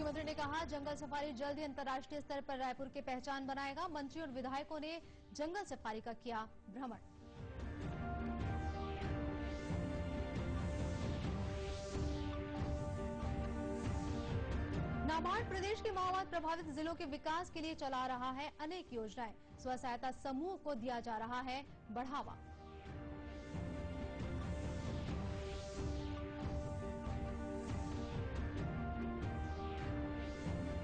मुख्यमंत्री ने कहा जंगल सफारी जल्द ही अंतर्राष्ट्रीय स्तर पर रायपुर की पहचान बनाएगा। मंत्री और विधायकों ने जंगल सफारी का किया भ्रमण। नाबार्ड प्रदेश के माओवाद प्रभावित जिलों के विकास के लिए चला रहा है अनेक योजनाएं। स्व सहायता समूह को दिया जा रहा है बढ़ावा।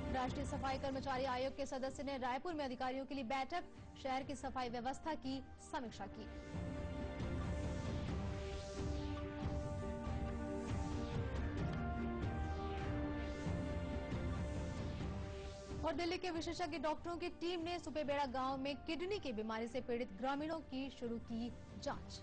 राष्ट्रीय सफाई कर्मचारी आयोग के सदस्य ने रायपुर में अधिकारियों के लिए बैठक, शहर की सफाई व्यवस्था की समीक्षा की। और दिल्ली के विशेषज्ञ डॉक्टरों की टीम ने सुपेबेड़ा गांव में किडनी की बीमारी से पीड़ित ग्रामीणों की शुरू की जांच।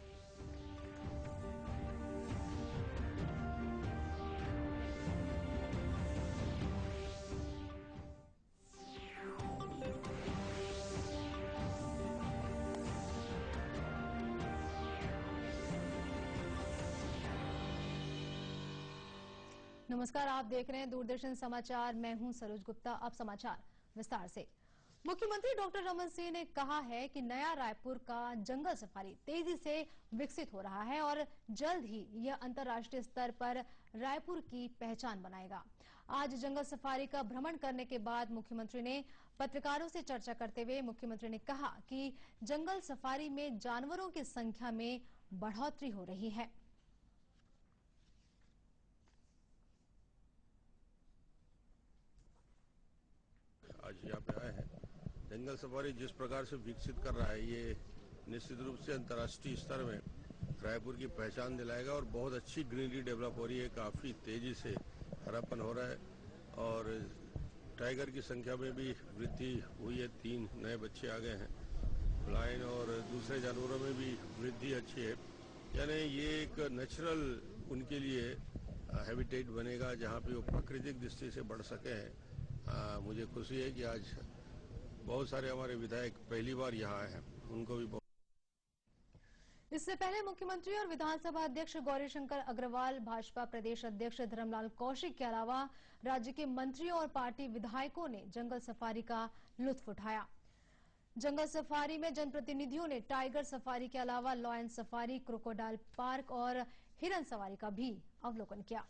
नमस्कार, आप देख रहे हैं दूरदर्शन समाचार। मैं हूं सरोज गुप्ता। अब समाचार विस्तार से। मुख्यमंत्री डॉक्टर रमन सिंह ने कहा है कि नया रायपुर का जंगल सफारी तेजी से विकसित हो रहा है और जल्द ही यह अंतर्राष्ट्रीय स्तर पर रायपुर की पहचान बनाएगा। आज जंगल सफारी का भ्रमण करने के बाद मुख्यमंत्री ने पत्रकारों से चर्चा करते हुए मुख्यमंत्री ने कहा कि जंगल सफारी में जानवरों की संख्या में बढ़ोतरी हो रही है। आज यहाँ पे आए हैं। जंगल सफारी जिस प्रकार से विकसित कर रहा है, ये निश्चित रूप से अंतर्राष्ट्रीय स्तर में रायपुर की पहचान दिलाएगा और बहुत अच्छी ग्रीनरी डेवलप हो रही है। काफी तेजी से हरापन हो रहा है और टाइगर की संख्या में भी वृद्धि हुई है। 3 नए बच्चे आ गए हैं। लायन और दूसरे जानवरों में भी वृद्धि अच्छी है। यानी ये एक नेचुरल उनके लिए हैबिटेट बनेगा जहाँ पे वो प्राकृतिक दृष्टि से बढ़ सके हैं। मुझे खुशी है कि आज बहुत सारे हमारे विधायक पहली बार यहाँ आए हैं। उनको भी बहुत। इससे पहले मुख्यमंत्री और विधानसभा अध्यक्ष गौरीशंकर अग्रवाल, भाजपा प्रदेश अध्यक्ष धर्मलाल कौशिक के अलावा राज्य के मंत्रियों और पार्टी विधायकों ने जंगल सफारी का लुत्फ उठाया। जंगल सफारी में जनप्रतिनिधियों ने टाइगर सफारी के अलावा लॉयन सफारी, क्रोकोडाइल पार्क और हिरन सवारी का भी अवलोकन किया।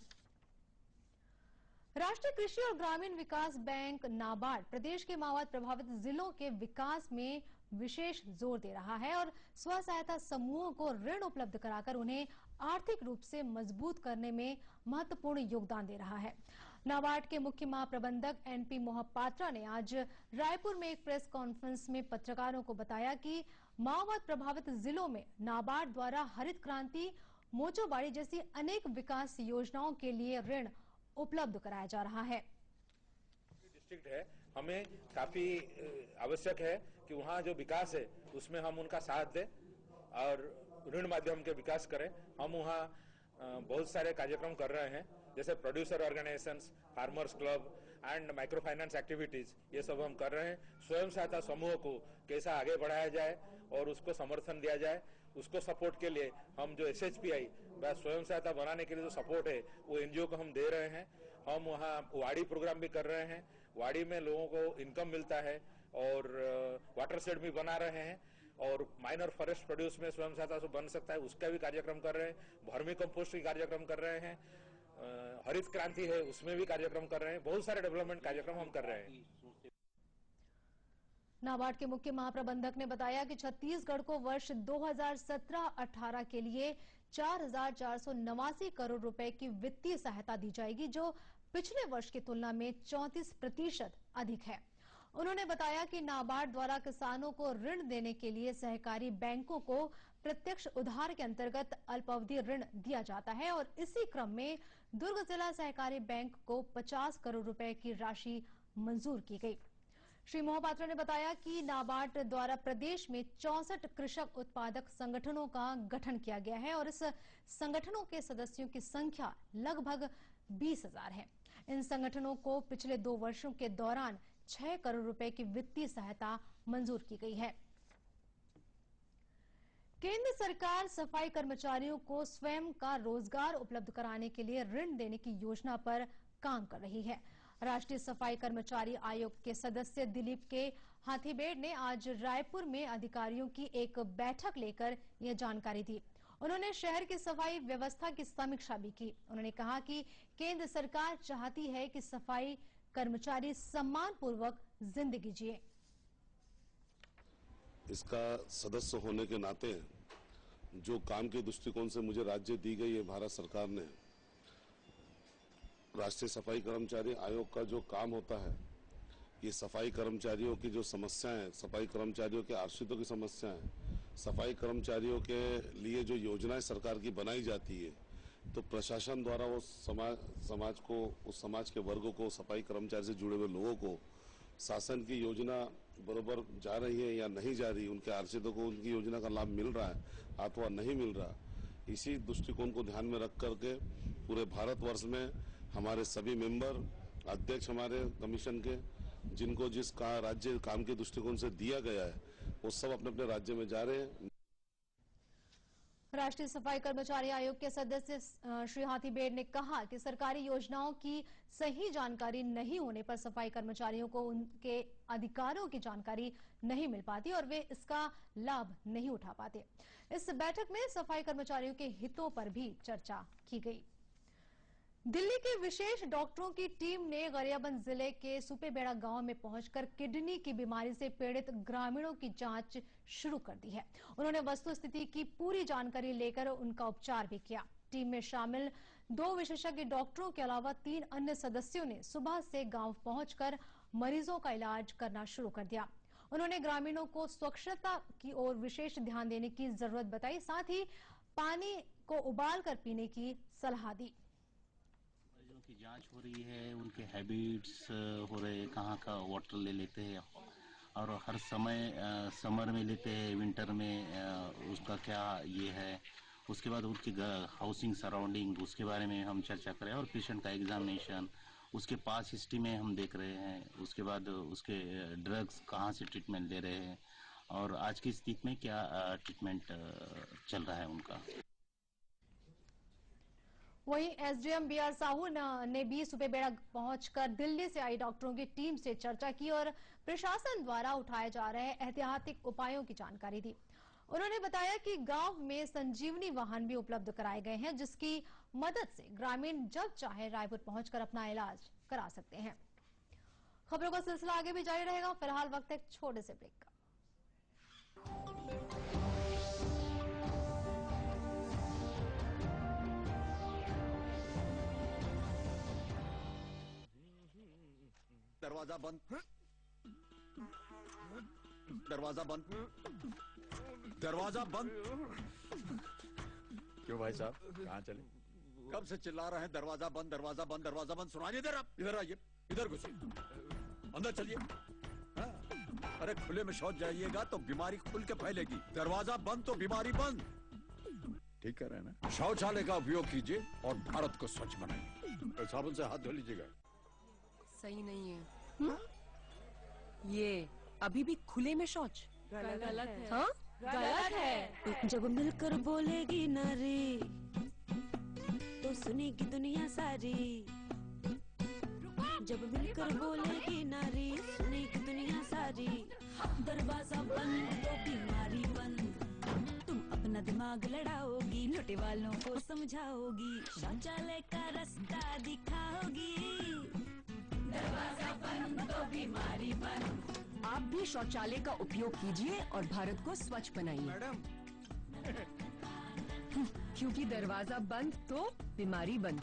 राष्ट्रीय कृषि और ग्रामीण विकास बैंक नाबार्ड प्रदेश के माओवाद प्रभावित जिलों के विकास में विशेष जोर दे रहा है और स्व सहायता समूहों को ऋण उपलब्ध कराकर उन्हें आर्थिक रूप से मजबूत करने में महत्वपूर्ण योगदान दे रहा है। नाबार्ड के मुख्य महाप्रबंधक एनपी मोहपात्रा ने आज रायपुर में एक प्रेस कॉन्फ्रेंस में पत्रकारों को बताया कि माओवाद प्रभावित जिलों में नाबार्ड द्वारा हरित क्रांति, मोचोबाड़ी जैसी अनेक विकास योजनाओं के लिए ऋण उपलब्ध कराया जा रहा है। डिस्ट्रिक्ट है, हमें काफी आवश्यक है कि वहाँ जो विकास है उसमें हम उनका साथ दें और ऋण माध्यम के विकास करें। हम वहाँ बहुत सारे कार्यक्रम कर रहे हैं, जैसे producer organisations, farmers club and micro finance activities, ये सब हम कर रहे हैं। स्वयं सहायता समूह को कैसा आगे बढ़ाया जाए और उसको समर्थन दिया जाए, उसको सपोर्ट के लिए हम जो SHPI स्वयं सहायता बनाने के लिए जो सपोर्ट है वो NGO को हम दे रहे हैं। हम वहाँ वाड़ी प्रोग्राम भी कर रहे हैं। वाड़ी में लोगों को इनकम मिलता है और वाटर शेड भी बना रहे हैं और माइनर फॉरेस्ट प्रोड्यूस में स्वयं सहायता से बन सकता है, उसका भी कार्यक्रम कर रहे हैं। वर्मी कंपोस्ट की कार्यक्रम कर रहे हैं। हरित क्रांति है उसमें भी कार्यक्रम कर रहे हैं। बहुत सारे डेवलपमेंट कार्यक्रम हम कर रहे हैं। नाबार्ड के मुख्य महाप्रबंधक ने बताया कि छत्तीसगढ़ को वर्ष 2017-18 के लिए 4,489 करोड़ रुपए की वित्तीय सहायता दी जाएगी, जो पिछले वर्ष की तुलना में 34% अधिक है। उन्होंने बताया कि नाबार्ड द्वारा किसानों को ऋण देने के लिए सहकारी बैंकों को प्रत्यक्ष उधार के अंतर्गत अल्पावधि ऋण दिया जाता है और इसी क्रम में दुर्ग जिला सहकारी बैंक को 50 करोड़ रुपए की राशि मंजूर की गई। श्री मोहपात्रा ने बताया कि नाबार्ड द्वारा प्रदेश में 64 कृषक उत्पादक संगठनों का गठन किया गया है और इस संगठनों के सदस्यों की संख्या लगभग 20,000 है। इन संगठनों को पिछले 2 वर्षों के दौरान 6 करोड़ रुपए की वित्तीय सहायता मंजूर की गई है। केंद्र सरकार सफाई कर्मचारियों को स्वयं का रोजगार उपलब्ध कराने के लिए ऋण देने की योजना पर काम कर रही है। राष्ट्रीय सफाई कर्मचारी आयोग के सदस्य दिलीप के हाथीबेड़ ने आज रायपुर में अधिकारियों की एक बैठक लेकर यह जानकारी दी। उन्होंने शहर की सफाई व्यवस्था की समीक्षा भी की। उन्होंने कहा कि केंद्र सरकार चाहती है कि सफाई कर्मचारी सम्मानपूर्वक जिंदगी जिए। इसका सदस्य होने के नाते जो काम के दृष्टिकोण से मुझे राज्य दी गई है भारत सरकार ने, राष्ट्रीय सफाई कर्मचारी आयोग का जो काम होता है, ये सफाई कर्मचारियों की जो समस्याएं, सफाई कर्मचारियों के आश्रितों की समस्याएं, सफाई कर्मचारियों के लिए जो योजनाएं सरकार की बनाई जाती है, तो प्रशासन द्वारा वो समाज को, उस समाज के वर्गों को, सफाई कर्मचारी से जुड़े हुए लोगों को शासन की योजना बरोबर जा रही है या नहीं जा रही, उनके आश्रितों को उनकी योजना का लाभ मिल रहा है अथवा नहीं मिल रहा, इसी दृष्टिकोण को ध्यान में रख करके पूरे भारतवर्ष में हमारे सभी मेंबर, अध्यक्ष हमारे कमीशन के, जिनको जिस राज्य काम के दृष्टिकोण से दिया गया है, वो सब अपने अपने राज्य में जा रहे हैं। राष्ट्रीय सफाई कर्मचारी आयोग के सदस्य श्री हाथीबेड़ ने कहा कि सरकारी योजनाओं की सही जानकारी नहीं होने पर सफाई कर्मचारियों को उनके अधिकारों की जानकारी नहीं मिल पाती और वे इसका लाभ नहीं उठा पाते। इस बैठक में सफाई कर्मचारियों के हितों पर भी चर्चा की गई। दिल्ली के विशेष डॉक्टरों की टीम ने गरियाबंद जिले के सुपेबेड़ा गांव में पहुंचकर किडनी की बीमारी से पीड़ित ग्रामीणों की जांच शुरू कर दी है। उन्होंने वस्तुस्थिति की पूरी जानकारी लेकर उनका उपचार भी किया। टीम में शामिल 2 विशेषज्ञ डॉक्टरों के अलावा 3 अन्य सदस्यों ने सुबह से गांव पहुंचकर मरीजों का इलाज करना शुरू कर दिया। उन्होंने ग्रामीणों को स्वच्छता की ओर विशेष ध्यान देने की जरूरत बताई, साथ ही पानी को उबाल कर पीने की सलाह दी। की जांच हो रही है, उनके हैबिट्स हो रहे, कहाँ का वाटर ले लेते हैं और हर समय समर में लेते हैं, विंटर में उसका क्या ये है, उसके बाद उनकी हाउसिंग सराउंडिंग, उसके बारे में हम चर्चा करें और पेशेंट का एग्जामिनेशन, उसके पास हिस्ट्री में हम देख रहे हैं, उसके बाद उसके ड्रग्स कहाँ से ट्रीटमेंट ले रहे हैं और आज की स्थिति में क्या ट्रीटमेंट चल रहा है उनका। वहीं एसडीएम बीआर साहू ने भी सुपेबेड़ा पहुंचकर दिल्ली से आई डॉक्टरों की टीम से चर्चा की और प्रशासन द्वारा उठाए जा रहे एहतियाती उपायों की जानकारी दी। उन्होंने बताया कि गांव में संजीवनी वाहन भी उपलब्ध कराए गए हैं, जिसकी मदद से ग्रामीण जब चाहे रायपुर पहुंचकर अपना इलाज करा सकते हैं। खबरों का सिलसिला आगे भी जारी रहेगा। फिलहाल वक्त एक छोटे से ब्रेक का। दरवाजा बंद, दरवाजा बंद, दरवाजा बंद। क्यों भाई साहब, कहाँ चले? कब से चिल्ला रहे हैं दरवाजा बंद, दरवाजा बंद, दरवाजा बंद, सुनाई नहीं दे रहा? इधर आइए, इधर घुसिए, अंदर चलिए। हाँ। अरे खुले में शौच जाइएगा तो बीमारी खुल के फैलेगी। दरवाजा बंद तो बीमारी बंद। ठीक कह रहे हैं ना? शौचालय का उपयोग कीजिए और भारत को स्वच्छ बनाइए। साबुन से हाथ धो लीजिएगा। सही नहीं है। ये अभी भी खुले में शौच गलत है। हाँ? गलत है। जब मिलकर बोलेगी नारी तो सुनेगी दुनिया सारी। जब मिलकर बोलेगी नारी सुनेगी दुनिया सारी। दरवाजा बंद तो बीमारी बंद। तुम अपना दिमाग लड़ाओगी, लोटे वालों को समझाओगी, शौचालय का रास्ता दिखाओगी। दरवाजा बंद तो बीमारी बंद। आप भी शौचालय का उपयोग कीजिए और भारत को स्वच्छ बनाइए। मैडम, क्योंकि दरवाजा बंद तो बीमारी बंद।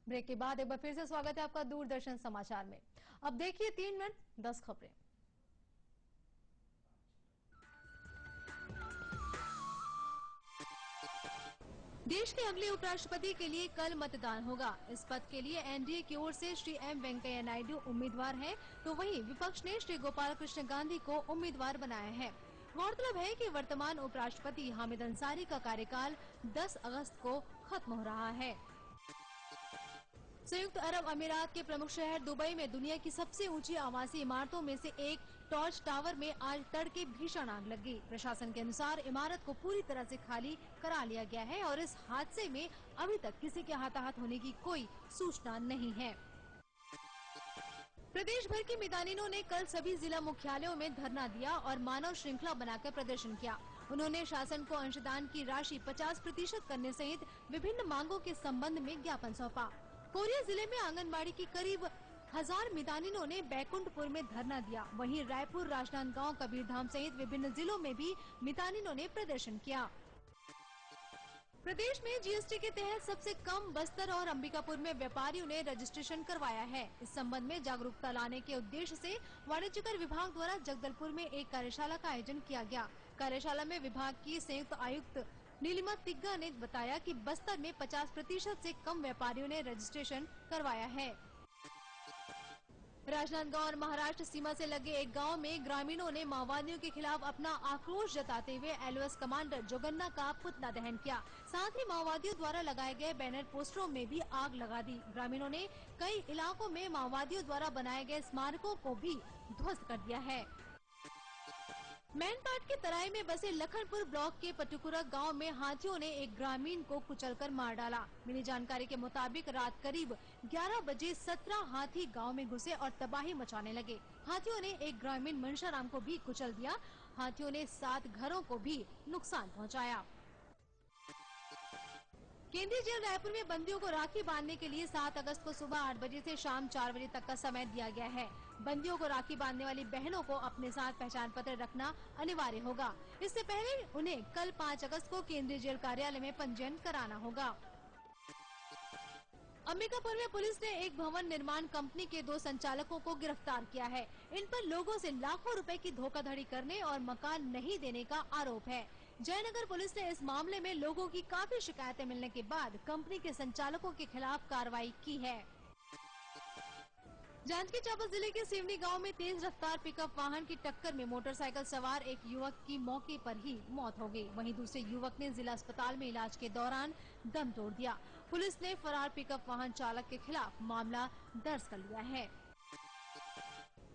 ब्रेक के बाद एक बार फिर से स्वागत है आपका दूरदर्शन समाचार में। अब देखिए 3 मिनट 10 खबरें। देश के अगले उपराष्ट्रपति के लिए कल मतदान होगा। इस पद के लिए एनडीए की ओर से श्री एम वेंकैया नायडू उम्मीदवार हैं, तो वहीं विपक्ष ने श्री गोपाल कृष्ण गांधी को उम्मीदवार बनाया है। गौरतलब है कि वर्तमान उपराष्ट्रपति हामिद अंसारी का कार्यकाल 10 अगस्त को खत्म हो रहा है। संयुक्त अरब अमीरात के प्रमुख शहर दुबई में दुनिया की सबसे ऊंची आवासीय इमारतों में से एक टॉर्च टावर में आज तड़के भीषण आग लग गई। प्रशासन के अनुसार इमारत को पूरी तरह से खाली करा लिया गया है और इस हादसे में अभी तक किसी के हताहत होने की कोई सूचना नहीं है। प्रदेश भर की मितानिनों ने कल सभी जिला मुख्यालयों में धरना दिया और मानव श्रृंखला बनाकर प्रदर्शन किया। उन्होंने शासन को अंशदान की राशि 50% करने सहित विभिन्न मांगों के संबंध में ज्ञापन सौंपा। कोरिया जिले में आंगनबाड़ी की करीब 1000 मितानिनों ने बैकुंठपुर में धरना दिया। वहीं रायपुर, राजनांदगांव, कबीरधाम सहित विभिन्न जिलों में भी मितानिनों ने प्रदर्शन किया। प्रदेश में जीएसटी के तहत सबसे कम बस्तर और अंबिकापुर में व्यापारियों ने रजिस्ट्रेशन करवाया है। इस संबंध में जागरूकता लाने के उद्देश्य से वाणिज्यकर विभाग द्वारा जगदलपुर में एक कार्यशाला का आयोजन किया गया। कार्यशाला में विभाग की संयुक्त आयुक्त नीलिमा तिग्गा ने बताया कि बस्तर में 50% से कम व्यापारियों ने रजिस्ट्रेशन करवाया है। राजनांदगांव और महाराष्ट्र सीमा से लगे एक गांव में ग्रामीणों ने माओवादियों के खिलाफ अपना आक्रोश जताते हुए एलओएस कमांडर जोगन्ना का पुतला दहन किया। साथ ही माओवादियों द्वारा लगाए गए बैनर पोस्टरों में भी आग लगा दी। ग्रामीणों ने कई इलाकों में माओवादियों द्वारा बनाए गए स्मारकों को भी ध्वस्त कर दिया है। मैनपाट के तराई में बसे लखनपुर ब्लॉक के पटुकुरा गांव में हाथियों ने एक ग्रामीण को कुचलकर मार डाला। मिली जानकारी के मुताबिक रात करीब 11 बजे 17 हाथी गांव में घुसे और तबाही मचाने लगे। हाथियों ने एक ग्रामीण मनशाराम को भी कुचल दिया। हाथियों ने 7 घरों को भी नुकसान पहुंचाया। केंद्रीय जेल रायपुर में बंदियों को राखी बांधने के लिए 7 अगस्त को सुबह 8 बजे से शाम 4 बजे तक का समय दिया गया है। बंदियों को राखी बांधने वाली बहनों को अपने साथ पहचान पत्र रखना अनिवार्य होगा। इससे पहले उन्हें कल 5 अगस्त को केंद्रीय जेल कार्यालय में पंजीयन कराना होगा। अंबिकापुर में पुलिस ने एक भवन निर्माण कंपनी के 2 संचालकों को गिरफ्तार किया है। इन पर लोगों से लाखों रुपए की धोखाधड़ी करने और मकान नहीं देने का आरोप है। जयनगर पुलिस ने इस मामले में लोगों की काफी शिकायतें मिलने के बाद कंपनी के संचालकों के खिलाफ कार्रवाई की है। जांजगीर चांपा जिले के सिवनी गांव में तेज रफ्तार पिकअप वाहन की टक्कर में मोटरसाइकिल सवार एक युवक की मौके पर ही मौत हो गई। वहीं दूसरे युवक ने जिला अस्पताल में इलाज के दौरान दम तोड़ दिया। पुलिस ने फरार पिकअप वाहन चालक के खिलाफ मामला दर्ज कर लिया है।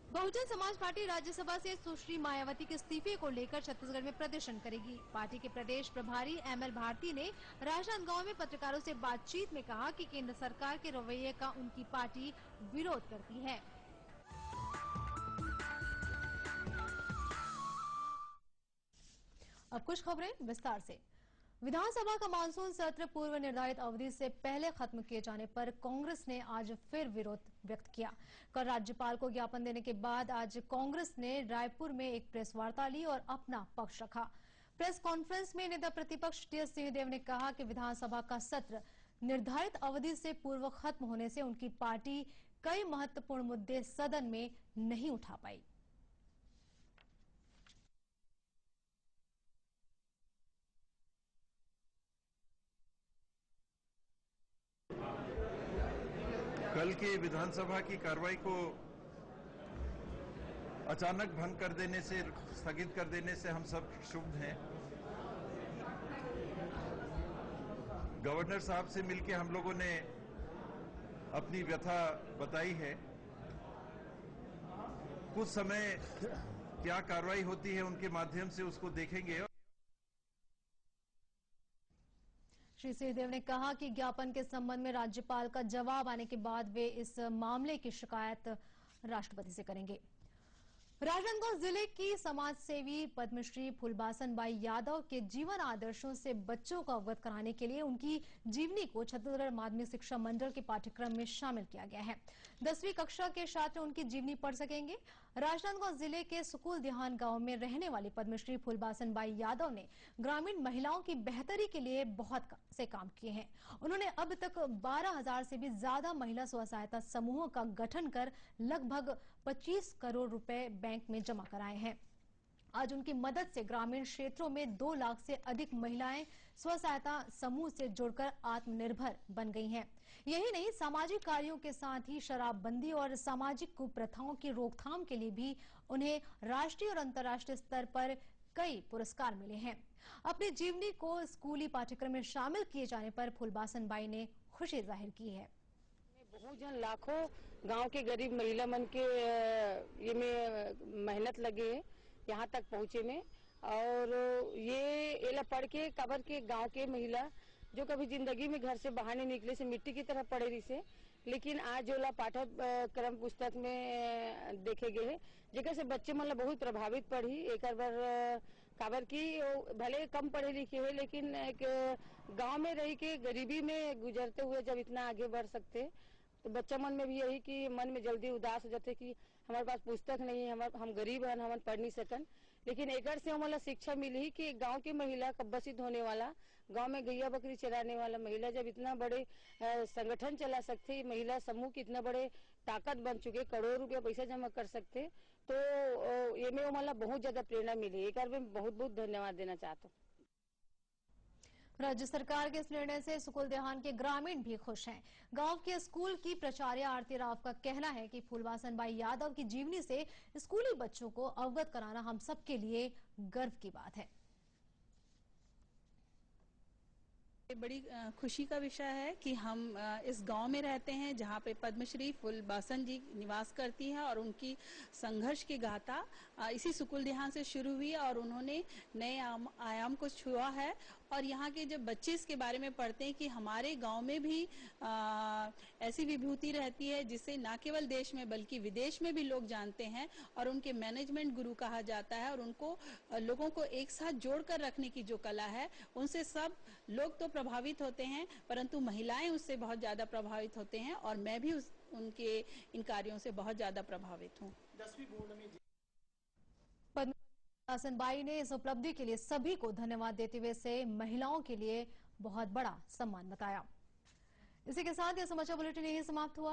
बहुजन समाज पार्टी राज्यसभा से सुश्री मायावती के इस्तीफे को लेकर छत्तीसगढ़ में प्रदर्शन करेगी। पार्टी के प्रदेश प्रभारी एमएल भारती ने राजनांदगांव में पत्रकारों से बातचीत में कहा कि केंद्र सरकार के रवैये का उनकी पार्टी विरोध करती है। अब कुछ खबरें विस्तार से। विधानसभा का मानसून सत्र पूर्व निर्धारित अवधि से पहले खत्म किए जाने पर कांग्रेस ने आज फिर विरोध व्यक्त किया। कल राज्यपाल को ज्ञापन देने के बाद आज कांग्रेस ने रायपुर में एक प्रेस वार्ता ली और अपना पक्ष रखा। प्रेस कॉन्फ्रेंस में नेता प्रतिपक्ष टीएस सिंहदेव ने कहा कि विधानसभा का सत्र निर्धारित अवधि से पूर्व खत्म होने से उनकी पार्टी कई महत्वपूर्ण मुद्दे सदन में नहीं उठा पाई। कल की विधानसभा की कार्रवाई को अचानक भंग कर देने से, स्थगित कर देने से हम सब क्षुब्ध हैं। गवर्नर साहब से मिलकर हम लोगों ने अपनी व्यथा बताई है। कुछ समय क्या कार्रवाई होती है उनके माध्यम से उसको देखेंगे। श्री सिंहदेव ने कहा कि ज्ञापन के संबंध में राज्यपाल का जवाब आने के बाद वे इस मामले की शिकायत राष्ट्रपति से करेंगे। राजनांदगांव जिले की समाजसेवी पद्मश्री फूलबासन बाई यादव के जीवन आदर्शों से बच्चों को अवगत कराने के लिए उनकी जीवनी को छत्तीसगढ़ माध्यमिक शिक्षा मंडल के पाठ्यक्रम में शामिल किया गया है। 10वीं कक्षा के छात्र उनकी जीवनी पढ़ सकेंगे। राजनांदगांव जिले के सुकुल दिहान गांव में रहने वाली पद्मश्री फूलबासन बाई यादव ने ग्रामीण महिलाओं की बेहतरी के लिए बहुत से काम किए हैं। उन्होंने अब तक 12,000 से भी ज्यादा महिला स्व सहायता समूहों का गठन कर लगभग 25 करोड़ रुपए बैंक में जमा कराए हैं। आज उनकी मदद से ग्रामीण क्षेत्रों में 2 लाख से अधिक महिलाएं स्व सहायता समूह से जुड़कर आत्मनिर्भर बन गई हैं। यही नहीं, सामाजिक कार्यों के साथ ही शराबबंदी और सामाजिक कुप्रथाओं की रोकथाम के लिए भी उन्हें राष्ट्रीय और अंतर्राष्ट्रीय स्तर पर कई पुरस्कार मिले हैं। अपनी जीवनी को स्कूली पाठ्यक्रम में शामिल किए जाने पर फूलबासन बाई ने खुशी जाहिर की है। बहुत जन लाखों गांव के गरीब महिला मन के ये में मेहनत लगे है यहाँ तक पहुँचे में। और ये एला पढ़ के कबर के गांव के महिला जो कभी जिंदगी में घर से बाहर नहीं निकले से मिट्टी की तरह पड़े रही से, लेकिन आज ओला पाठ्यक्रम पुस्तक में देखे गए है जेकर से बच्चे मन बहुत प्रभावित पढ़ी। एक बार काबर की भले कम पढ़े लिखे है लेकिन एक गांव में रह के गरीबी में गुजरते हुए जब इतना आगे बढ़ सकते तो बच्चा मन में भी यही कि मन में जल्दी उदास हो जाते कि हमारे पास पुस्तक नहीं है, हम गरीब हैं, हम पढ़ नहीं सकन। लेकिन एक से हमारा शिक्षा मिली कि गांव की महिला कब्बसित होने वाला, गांव में गैया बकरी चराने वाला महिला जब इतना बड़े संगठन चला सकते, महिला समूह की इतना बड़े ताकत बन चुके, करोड़ रुपया पैसा जमा कर सकते, तो ये में हमारा बहुत ज्यादा प्रेरणा मिली। एक बार मैं बहुत बहुत धन्यवाद देना चाहता हूँ। राज्य सरकार के इस निर्णय से सुकुल देहान के ग्रामीण भी खुश हैं। गांव के स्कूल की प्राचार्य आरती राव का कहना है कि फूलबासन बाई यादव की जीवनी से स्कूली बच्चों को अवगत कराना हम सबके लिए गर्व की बात है। बड़ी खुशी का विषय है कि हम इस गांव में रहते हैं जहां पे पद्मश्री फूलबासन जी निवास करती हैं और उनकी संघर्ष की गाथा इसी सुकुल देहान से शुरू हुई और उन्होंने नए आयाम को छुआ है। और यहाँ के जब बच्चे इसके बारे में पढ़ते हैं कि हमारे गांव में भी ऐसी विभूति रहती है जिसे न केवल देश में बल्कि विदेश में भी लोग जानते हैं और उनके मैनेजमेंट गुरु कहा जाता है और उनको लोगों को एक साथ जोड़कर रखने की जो कला है उनसे सब लोग तो प्रभावित होते हैं परंतु महिलाएं उससे बहुत ज्यादा प्रभावित होते हैं और मैं भी उनके इन कार्यों से बहुत ज्यादा प्रभावित हूँ। 10वीं बोर्ड में फूलबासन बाई ने इस उपलब्धि के लिए सभी को धन्यवाद देते हुए इसे महिलाओं के लिए बहुत बड़ा सम्मान बताया। इसी के साथ यह समाचार बुलेटिन यही समाप्त हुआ।